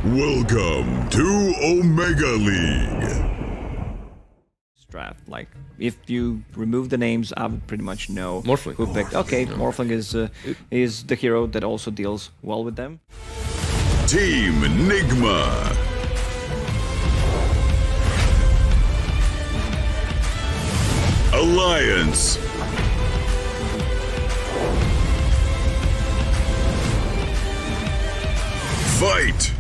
Welcome to Omega League. Draft, like, if you remove the names, I would pretty much know Morphling. who picked. Okay, Morphling is the hero that also deals well with them. Team Nigma. Alliance. Fight.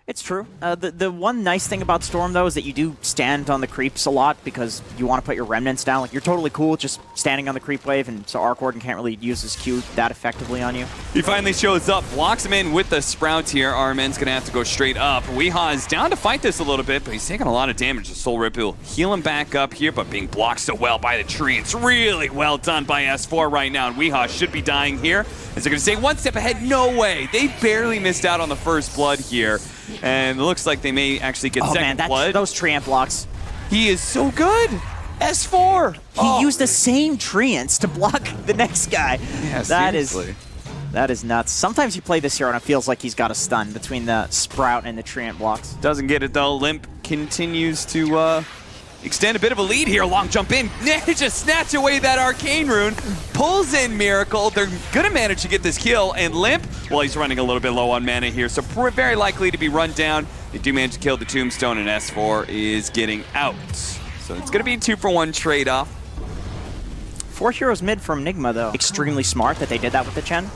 It's true. The one nice thing about Storm, though, is that you do stand on the creeps a lot because you want to put your remnants down. Like, you're totally cool just standing on the creep wave, and so Warden can't really use his Q that effectively on you. He finally shows up, blocks him in with the Sprouts here. Armin's going to have to go straight up. Weehaw is down to fight this a little bit, but he's taking a lot of damage. The Soul Rip will heal him back up here, but being blocked so well by the tree. It's really well done by S4 right now, and Weehaw should be dying here. As they're going to say, one step ahead, no way. They barely missed out on the first blood here. And it looks like they may actually get second blood. Those treant blocks. He is so good. S4. He used the same treants to block the next guy. Yeah, that is nuts. Sometimes you play this hero and it feels like he's got a stun between the Sprout and the treant blocks. Doesn't get it though. Limp continues to extend a bit of a lead here. Long jump in. Just snatch away that arcane rune. Pulls in Miracle. They're going to manage to get this kill. And Limp, well, he's running a little bit low on mana here, so very likely to be run down. They do manage to kill the Tombstone, and S4 is getting out. So it's going to be a 2-for-1 trade-off. 4 heroes mid from Nigma, though. Extremely smart that they did that with the Chen.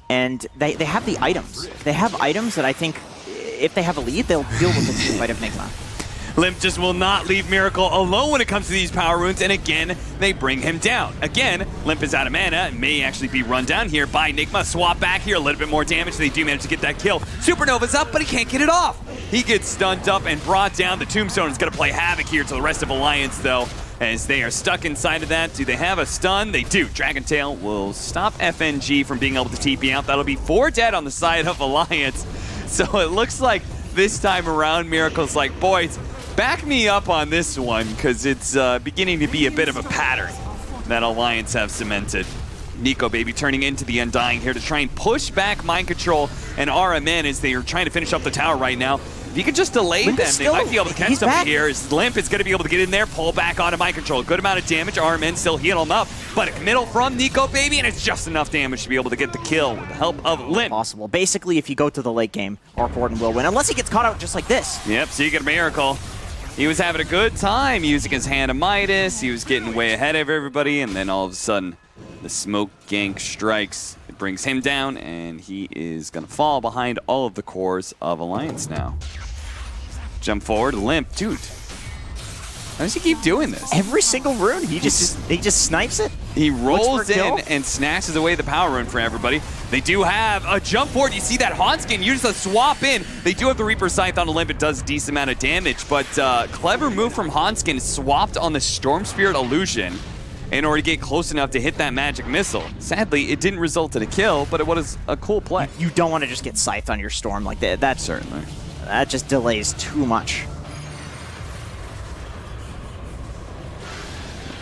And they have the items. They have items that I think, if they have a lead, they'll deal with the team fight of Nigma. Limp just will not leave Miracle alone when it comes to these power runes, and again, they bring him down. Again, Limp is out of mana and may actually be run down here by Nigma. Swap back here, a little bit more damage. They do manage to get that kill. Supernova's up, but he can't get it off. He gets stunned up and brought down. The Tombstone is going to play havoc here to the rest of Alliance, though, as they are stuck inside of that. Do they have a stun? They do. Dragon Tail will stop FNG from being able to TP out. That'll be 4 dead on the side of Alliance. So it looks like this time around, Miracle's like, boys, back me up on this one, because it's beginning to be a bit of a pattern that Alliance have cemented. Nico Baby turning into the Undying here to try and push back Mind Control and RMN as they are trying to finish up the tower right now. If you could just delay them, they might be able to catch something here. As Limp is going to be able to get in there, pull back onto Mind Control. Good amount of damage. RMN still heal him up, but a committal from Nico Baby, and it's just enough damage to be able to get the kill with the help of Limp. Possible. Basically, if you go to the late game, Warden will win, unless he gets caught out just like this. Yep, so you get a Miracle. He was having a good time using his Hand of Midas. He was getting way ahead of everybody, and then all of a sudden, the smoke gank strikes. It brings him down, and he is going to fall behind all of the cores of Alliance now. Jump forward, Limp. Dude, how does he keep doing this? Every single rune, he just snipes it. He rolls in and snatches away the power rune for everybody. They do have a jump forward. You see that Hanskin use a swap in. They do have the Reaper Scythe on the Limp. It does a decent amount of damage, but clever move from Hanskin, swapped on the Storm Spirit Illusion in order to get close enough to hit that magic missile. Sadly, it didn't result in a kill, but it was a cool play. You don't want to just get Scythe on your Storm like that. That certainly. That just delays too much.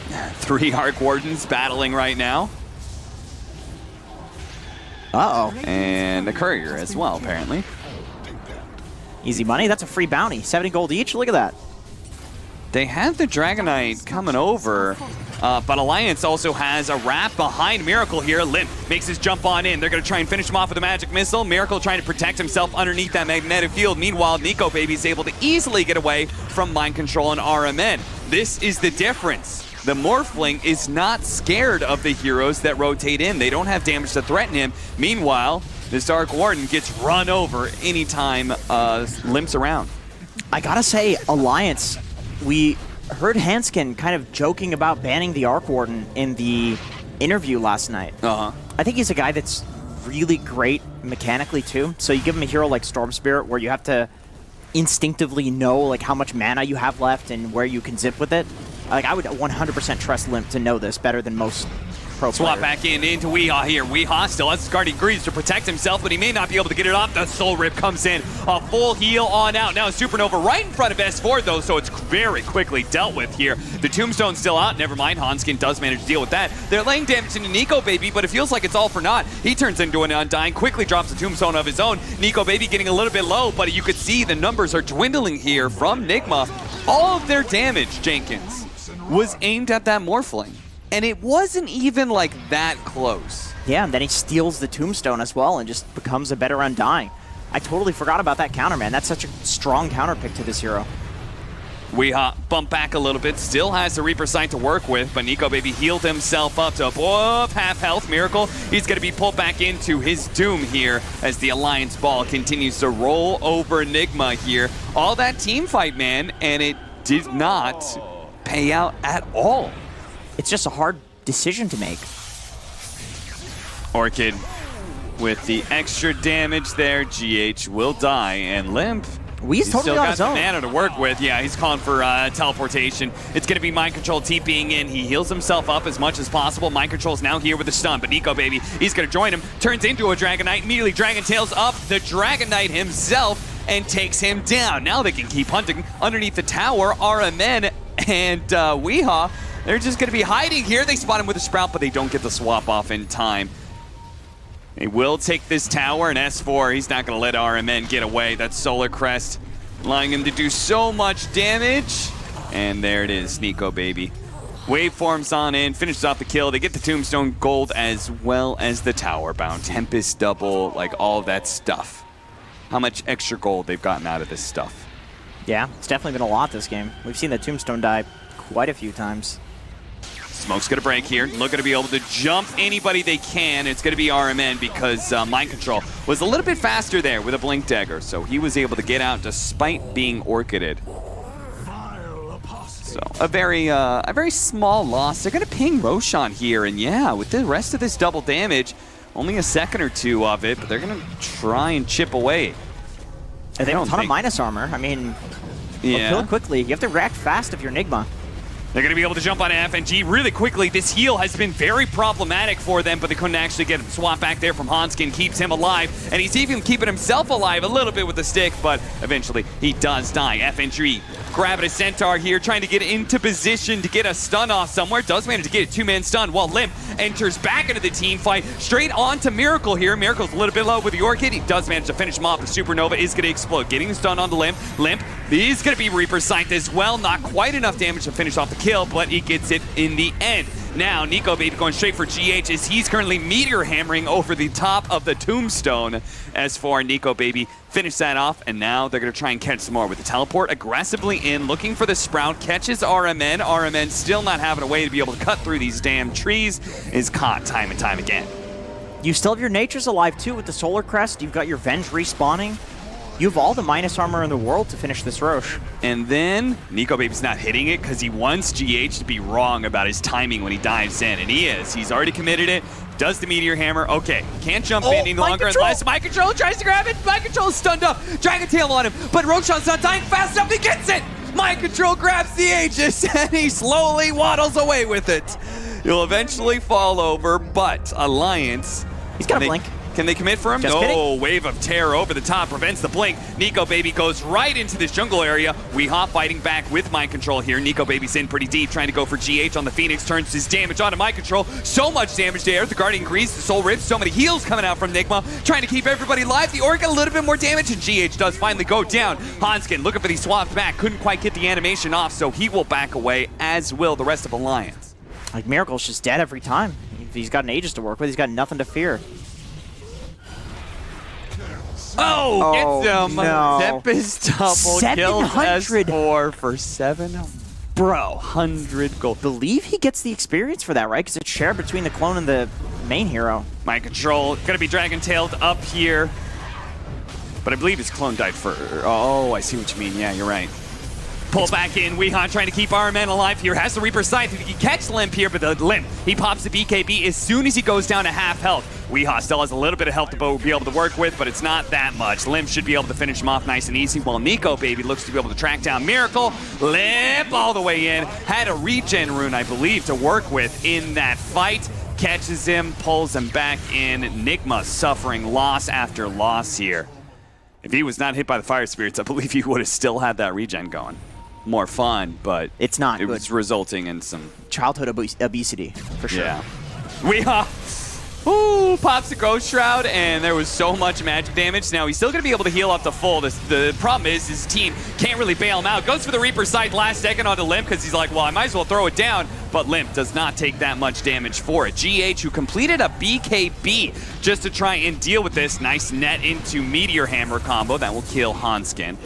3 Arc Wardens battling right now. Uh-oh. And a Courier as well, apparently. Easy money. That's a free bounty. 70 gold each. Look at that. They have the Dragonite coming over, but Alliance also has a wrap behind Miracle here. Limp makes his jump on in. They're going to try and finish him off with a magic missile. Miracle trying to protect himself underneath that magnetic field. Meanwhile, Nico Baby is able to easily get away from Mind Control and RMN. This is the difference. The Morphling is not scared of the heroes that rotate in. They don't have damage to threaten him. Meanwhile, this Dark Warden gets run over anytime Limp's around. I gotta say, Alliance, we heard Hanskin kind of joking about banning the Arc Warden in the interview last night. I think he's a guy that's really great mechanically too. So you give him a hero like Storm Spirit where you have to instinctively know like how much mana you have left and where you can zip with it. Like, I would 100% trust Limp to know this better than most pro Swap players. back into Weehaw here. Weehaw still has Guardian Greaves to protect himself, but he may not be able to get it off. The Soul Rip comes in. A full heal on out. Now Supernova right in front of S4, though, so it's very quickly dealt with here. The Tombstone's still out. Never mind, Hanskin does manage to deal with that. They're laying damage into Nico Baby, but it feels like it's all for naught. He turns into an Undying, quickly drops a Tombstone of his own. Nico Baby getting a little bit low, but you could see the numbers are dwindling here from Nigma. All of their damage, Jenkins, was aimed at that Morphling. And it wasn't even like that close. Yeah, and then he steals the Tombstone as well and just becomes a better Undying. I totally forgot about that counter, man. That's such a strong counter pick to this hero. Weehaw bump back a little bit, still has the Reaper Sight to work with, but Nico Baby healed himself up to above half health. Miracle, he's going to be pulled back into his doom here as the Alliance ball continues to roll over Nigma here. All that team fight, man, and it did not pay out at all. It's just a hard decision to make. Orchid with the extra damage there. GH will die, and Limp, He's totally still on got his the own. mana to work with. Yeah, he's calling for teleportation. It's going to be Mind Control TPing in. He heals himself up as much as possible. Mind Control's now here with a stun, but Nico Baby, he's going to join him. Turns into a Dragon Knight, immediately Dragon Tails up the Dragon Knight himself and takes him down. Now they can keep hunting underneath the tower. RMN and Weehaw, they're just going to be hiding here. They spot him with a Sprout, but they don't get the swap off in time. They will take this tower, and S4, he's not going to let RMN get away. That's Solar Crest, allowing him to do so much damage. And there it is, Nico Baby. Waveforms on in, finishes off the kill. They get the Tombstone Gold as well as the Tower Bound. Tempest double, like all that stuff. How much extra gold they've gotten out of this stuff. Yeah, it's definitely been a lot this game. We've seen the Tombstone die quite a few times. Smoke's going to break here. Looking to be able to jump anybody they can. It's going to be RMN because Mind Control was a little bit faster there with a Blink Dagger, so he was able to get out despite being orchided. So a very small loss. They're going to ping Roshan here, and yeah, with the rest of this double damage, only a second or two of it, but they're going to try and chip away. And they have a ton of minus armor. I mean, yeah. Kill quickly. You have to react fast if you're Nigma. They're going to be able to jump on FNG really quickly. This heal has been very problematic for them, but they couldn't actually get him. Swap back there from Hanskin keeps him alive, and he's even keeping himself alive a little bit with the stick, but eventually he does die. FNG grabbing a Centaur here, trying to get into position to get a stun off somewhere. Does manage to get a two-man stun while Limp enters back into the team fight. Straight on to Miracle here. Miracle's a little bit low with the Orchid. He does manage to finish him off. The Supernova is going to explode. Getting the stun on the Limp. Limp, he's going to be Reaper Sight as well. Not quite enough damage to finish off the kill, but he gets it in the end. Now, Nico Baby going straight for GH as he's currently meteor hammering over the top of the Tombstone. As for Nico Baby, finish that off, and now they're going to try and catch some more with the teleport aggressively in, looking for the Sprout, catches RMN. RMN still not having a way to be able to cut through these damn trees, is caught time and time again. You still have your Natures alive too with the Solar Crest. You've got your Venge respawning. You have all the minus armor in the world to finish this Roche. And then Nico Baby's not hitting it because he wants GH to be wrong about his timing when he dives in, and he is. He's already committed it. Does the Meteor Hammer. Okay, can't jump in any longer unless Mind Control tries to grab it. Mind Control is stunned up. Dragon Tail on him, but Roshan's not dying fast enough. He gets it. Mind Control grabs the Aegis, and he slowly waddles away with it. He'll eventually fall over, but Alliance... He's got a blink. Can they commit for him? Just no, kidding. Wave of Terror over the top prevents the blink. Nico Baby goes right into this jungle area. Weehaw fighting back with Mind Control here. Nico Baby's in pretty deep, trying to go for GH on the Phoenix. Turns his damage onto Mind Control. So much damage there. The Guardian Grease, the Soul Rips, so many heals coming out from Nigma. Trying to keep everybody alive. The Orc a little bit more damage, and GH does finally go down. Hanskin looking for these swaps back. Couldn't quite get the animation off, so he will back away, as will the rest of Alliance. Like, Miracle's just dead every time. He's got an Aegis to work with. He's got nothing to fear. Oh, gets him. No. Tempest double kills 700. S4 for 700 gold. Believe he gets the experience for that, right? Because it's shared between the clone and the main hero. Mind Control gonna be Dragon Tailed up here, but I believe his clone died for. Oh, I see what you mean. Yeah, you're right. Pull back in. Weehaw trying to keep RMN alive here. Has the Reaper Scythe. He can catch Limp here, but the Limp, he pops the BKB as soon as he goes down to half health. Weehaw still has a little bit of health to be able to work with, but it's not that much. Limp should be able to finish him off nice and easy, while Nico Baby looks to be able to track down Miracle. Limp all the way in. Had a regen rune, I believe, to work with in that fight. Catches him, pulls him back in. Nigma suffering loss after loss here. If he was not hit by the fire spirits, I believe he would have still had that regen going. More fun, but it's not. It good. was resulting in some childhood obesity for sure. Yeah. Pops the Ghost Shroud, and there was so much magic damage. Now he's still going to be able to heal up to full. The problem is his team can't really bail him out. Goes for the Reaper Sight last second onto Limp because he's like, well, I might as well throw it down. But Limp does not take that much damage for it. GH, who completed a BKB just to try and deal with this. Nice net into Meteor Hammer combo that will kill Hanskin.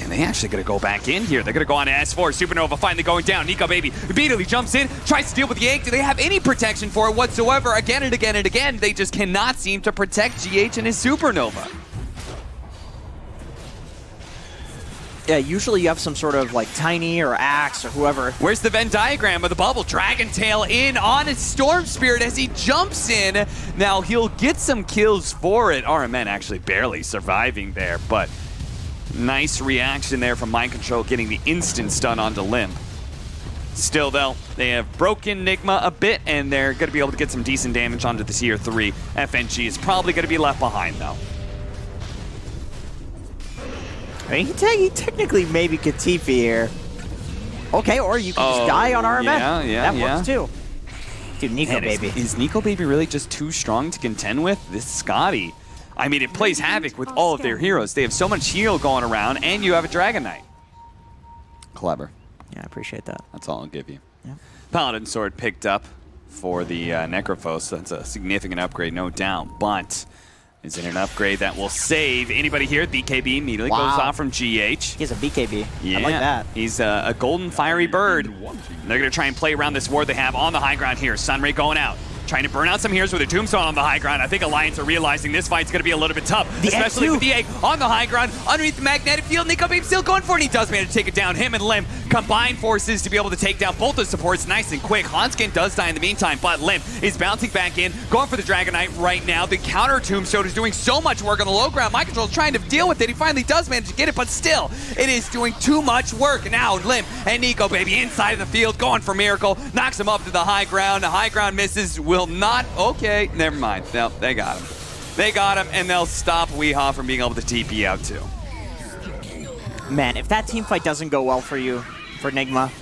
And they actually going to go back in here. They're going to go on to S4. Supernova finally going down. Nico Baby immediately jumps in, tries to deal with the Yank. Do they have any protection for it whatsoever? Again and again and again, they just cannot seem to protect GH and his Supernova. Yeah, usually you have some sort of like Tiny or Axe or whoever. Where's the Venn diagram of the bubble? Dragon Tail in on his Storm Spirit as he jumps in. Now he'll get some kills for it. RMN actually barely surviving there, but nice reaction there from Mind Control, getting the instant stun onto Limp. Still, though, they have broken Nigma a bit, and they're going to be able to get some decent damage onto the tier 3. FNG is probably going to be left behind, though. I mean, he technically maybe could TP here. Okay, or you can just die on RMN. Yeah, that works too. Dude, Nico Baby. Is Nico Baby really just too strong to contend with? This Scotty. I mean, it plays havoc with all of their heroes. They have so much heal going around, and you have a Dragon Knight. Clever. Yeah, I appreciate that. That's all I'll give you. Yeah. Paladin Sword picked up for the Necrophos. So that's a significant upgrade, no doubt. But is it an upgrade that will save anybody here? BKB immediately goes off from GH. He has a BKB. Yeah, I like that. He's a golden fiery bird. They're going to try and play around this ward they have on the high ground here. Sunray going out. Trying to burn out some heroes with a Tombstone on the high ground. I think Alliance are realizing this fight's going to be a little bit tough, especially with the egg on the high ground, underneath the magnetic field. Nico Babe still going for it, and he does manage to take it down. Him and Limp combine forces to be able to take down both the supports nice and quick. Hanskin does die in the meantime, but Limp is bouncing back in, going for the Dragon Knight right now. The counter Tombstone is doing so much work on the low ground. Mind Control is trying to deal with it. He finally does manage to get it, but still, it is doing too much work. Now Limp and Nico Baby inside of the field, going for Miracle, knocks him up to the high ground. The high ground misses, will not. Okay, never mind. No, they got him. They got him, and they'll stop Weehaw from being able to TP out too. Man, if that team fight doesn't go well for you, for Nigma,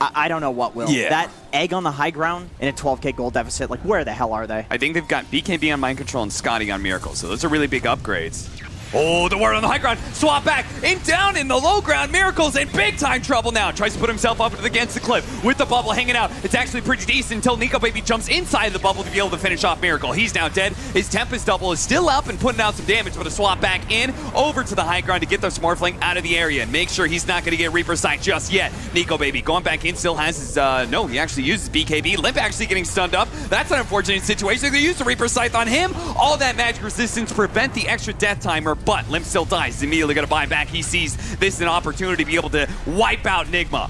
I don't know what will. Yeah. That egg on the high ground in a 12k gold deficit, like where the hell are they? I think they've got BKB on Mind Control and Scotty on Miracle, so those are really big upgrades. Oh, the word on the high ground. Swap back and down in the low ground. Miracle's in big time trouble now. Tries to put himself up against the cliff with the bubble hanging out. It's actually pretty decent until Nico Baby jumps inside the bubble to be able to finish off Miracle. He's now dead. His Tempest double is still up and putting out some damage, but a swap back in over to the high ground to get the Smurfling out of the area and make sure he's not going to get Reaper Sight just yet. Nico Baby going back in, still has his, no, he actually uses BKB. Limp actually getting stunned up. That's an unfortunate situation. They use the Reaper Scythe on him. All that magic resistance prevent the extra death timer, but Limp still dies. He's immediately going to buy back. He sees this as an opportunity to be able to wipe out Nigma.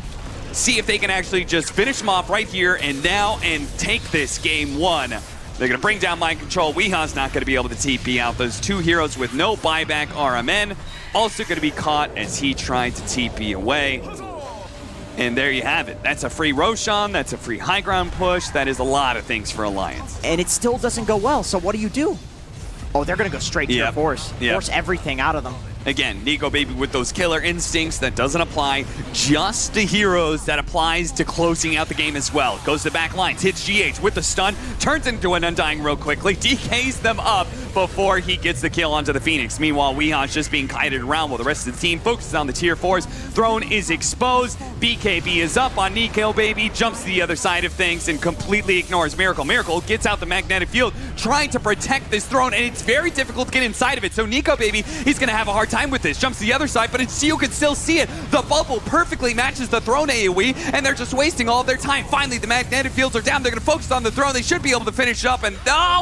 See if they can actually just finish him off right here and now and take this game one. They're going to bring down Mind Control. Weehaw's not going to be able to TP out. Those two heroes with no buyback RMN also going to be caught as he tried to TP away. And there you have it. That's a free Roshan. That's a free high ground push. That is a lot of things for Alliance. And it still doesn't go well, so what do? Oh, they're going to go straight to your force. Force everything out of them. Again, Nico Baby with those killer instincts that doesn't apply just to heroes, that applies to closing out the game as well. Goes to the back lines, hits GH with the stun, turns into an Undying real quickly, DKs them up before he gets the kill onto the Phoenix. Meanwhile, Weeha's just being kited around while the rest of the team focuses on the tier 4s. Throne is exposed, BKB is up on Nico Baby, jumps to the other side of things and completely ignores Miracle. Miracle gets out the magnetic field, trying to protect this throne, and it's very difficult to get inside of it. So Nico Baby, he's going to have a hard time with this. Jumps to the other side, but you can still see it. The bubble perfectly matches the throne AoE, and they're just wasting all of their time. Finally, the magnetic fields are down. They're going to focus on the throne. They should be able to finish up, and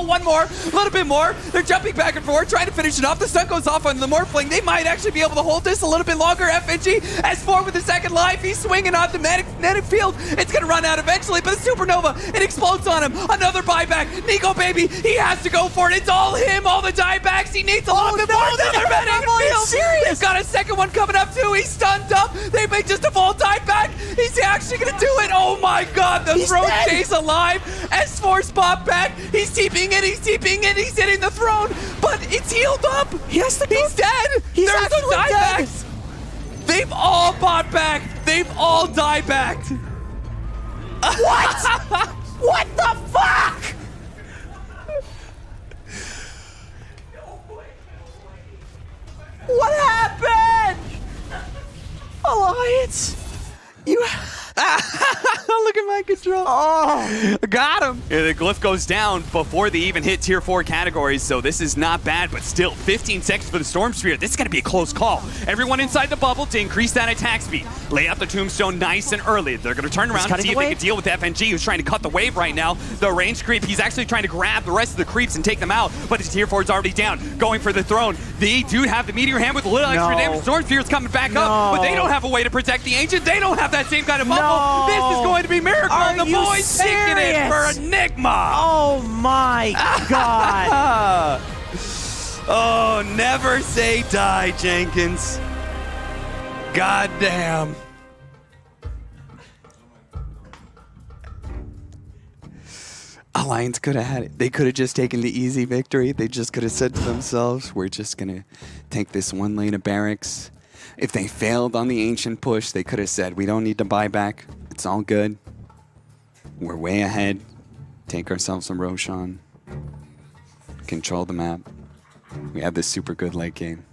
one more, a little bit more. They're jumping back and forth, trying to finish it off. The stun goes off on the Morphling. They might actually be able to hold this a little bit longer. FNG, S4 with the second life. He's swinging on the magnetic field. It's going to run out eventually, but the Supernova, it explodes on him. Another buyback. Nico, baby, he has to go for it. It's all him, all the diebacks. He needs a little bit more than their magnetic field. They've got a second one coming up too. He's stunned up. They make just a full dieback. He's actually going to do it. Oh my god, the throne stays alive. S4's pop back. He's TPing it. He's TPing it. He's hitting the throne, but it's healed up. He's dead. There's the diebacks. They've all bought back. They've all diebacked. What? What the fuck? What happened? Alliance? You... Look at my control. Oh, got him. Yeah, the glyph goes down before they even hit tier 4 categories, so this is not bad, but still 15 seconds for the Storm Spear. This is going to be a close call. Everyone inside the bubble to increase that attack speed. Lay out the tombstone nice and early. They're going to turn around and see if they can deal with FNG, who's trying to cut the wave right now. The range creep, he's actually trying to grab the rest of the creeps and take them out, but his tier 4 is already down, going for the throne. They do have the meteor hand with a little extra damage. Storm Spear is coming back up, but they don't have a way to protect the Ancient. They don't have that same kind of bubble. This is going to be Miracle, and the boys taking it for Enigma. Oh my god. Oh, never say die, Jenkins. God damn. Alliance could have had it. They could have just taken the easy victory. They just could have said to themselves, we're just going to take this one lane of barracks. If they failed on the Ancient push, they could have said, we don't need to buy back. It's all good. We're way ahead. Take ourselves some Roshan. Control the map. We have this super good late game.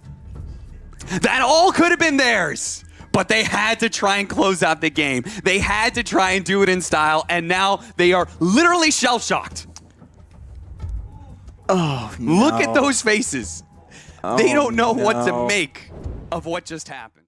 That all could have been theirs, but they had to try and close out the game. They had to try and do it in style, and now they are literally shell-shocked. Oh, no. Look at those faces. They don't know what to make of what just happened.